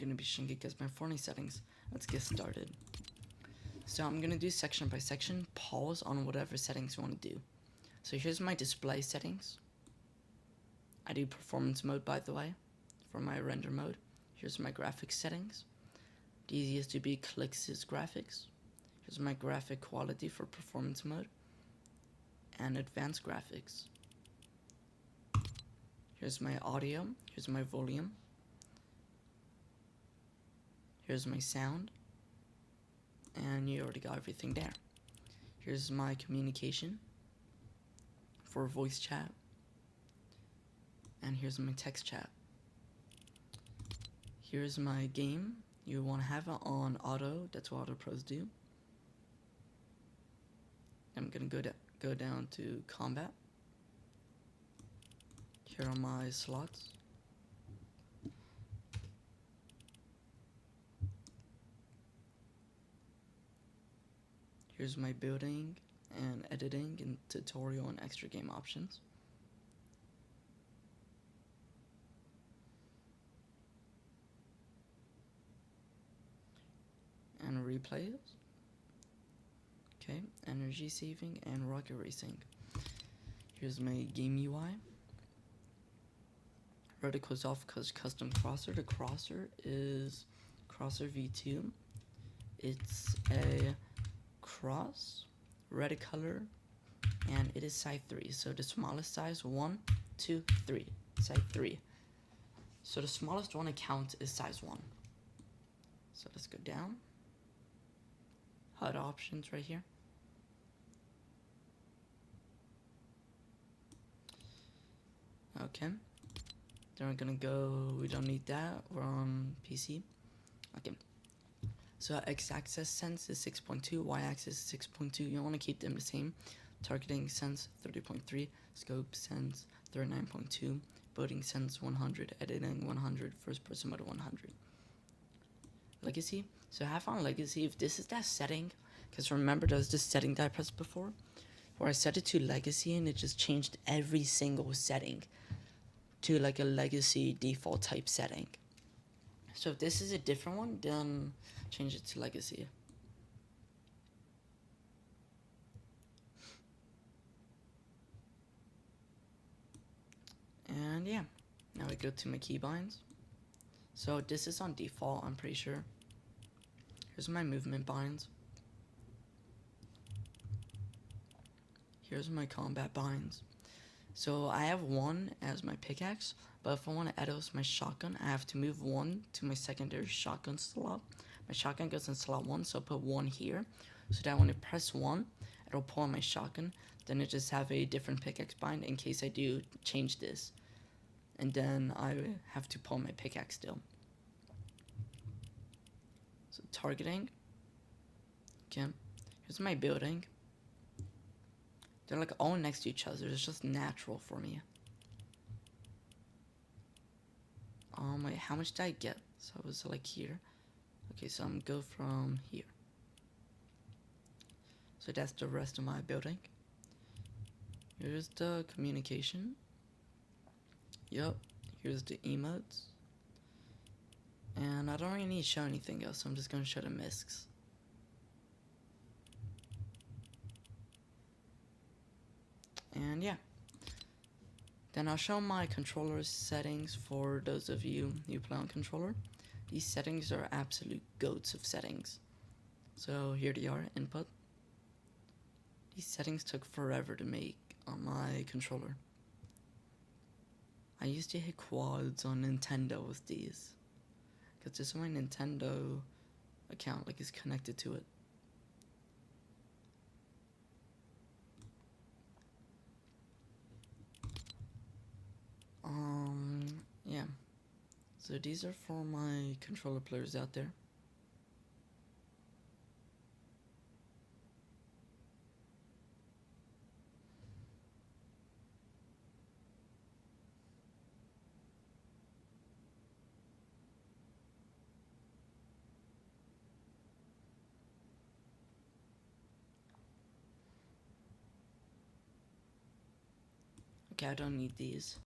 gonna be showing you guys my Fortnite settings. Let's get started. So I'm gonna do section by section, pause on whatever settings you want to do. So here's my display settings. I do performance mode, by the way, for my render mode. Here's my graphics settings. The easiest to be clicks is graphics. Here's my graphic quality for performance mode and advanced graphics. Here's my audio, here's my volume, here's my sound, and you already got everything there. Here's my communication for voice chat, and here's my text chat. Here's my game. You want to have it on auto, that's what auto pros do. I'm gonna go down to combat. Here are my slots. Here's my building and editing and tutorial and extra game options. And replays. Okay, energy saving and rocket racing. Here's my game UI. Vertical's off because custom crosser. The crosser is crosser V2. It's a cross, red color, and it is size 3. So the smallest size 1, 2, 3. Size 3. So the smallest one account is size 1. So let's go down. HUD options right here. Okay. Then we're gonna go, we don't need that, we're on PC. Okay. So x-axis sense is 6.2, y-axis is 6.2, you don't want to keep them the same. Targeting sense 30.3, scope sense 39.2, boating sense 100, editing 100, first person mode 100. Legacy, so have on legacy if this is that setting, because remember there's this setting that I pressed before, where I set it to legacy and it just changed every single setting to like a legacy default type setting. So if this is a different one, then change it to legacy. And yeah, now we go to my keybinds. So this is on default, I'm pretty sure. Here's my movement binds. Here's my combat binds. So I have 1 as my pickaxe, but if I want to add as my shotgun, I have to move 1 to my secondary shotgun slot. My shotgun goes in slot 1, so I'll put 1 here, so that when I press 1, it'll pull on my shotgun, then it just have a different pickaxe bind in case I do change this. And then I have to pull my pickaxe still. So targeting. Okay, here's my building. They're like all next to each other. It's just natural for me. Wait, how much did I get? So it was like here. Okay, so I'm go from here. So that's the rest of my building. Here's the communication. Yup. Here's the emotes. And I don't really need to show anything else, so I'm just gonna show the miscs. And yeah, then I'll show my controller settings for those of you who play on controller. These settings are absolute goats of settings. So here they are, input. These settings took forever to make on my controller. I used to hit quads on Nintendo with these, because this is my Nintendo account, like it's connected to it. Yeah. So these are for my controller players out there. Okay, I don't need these.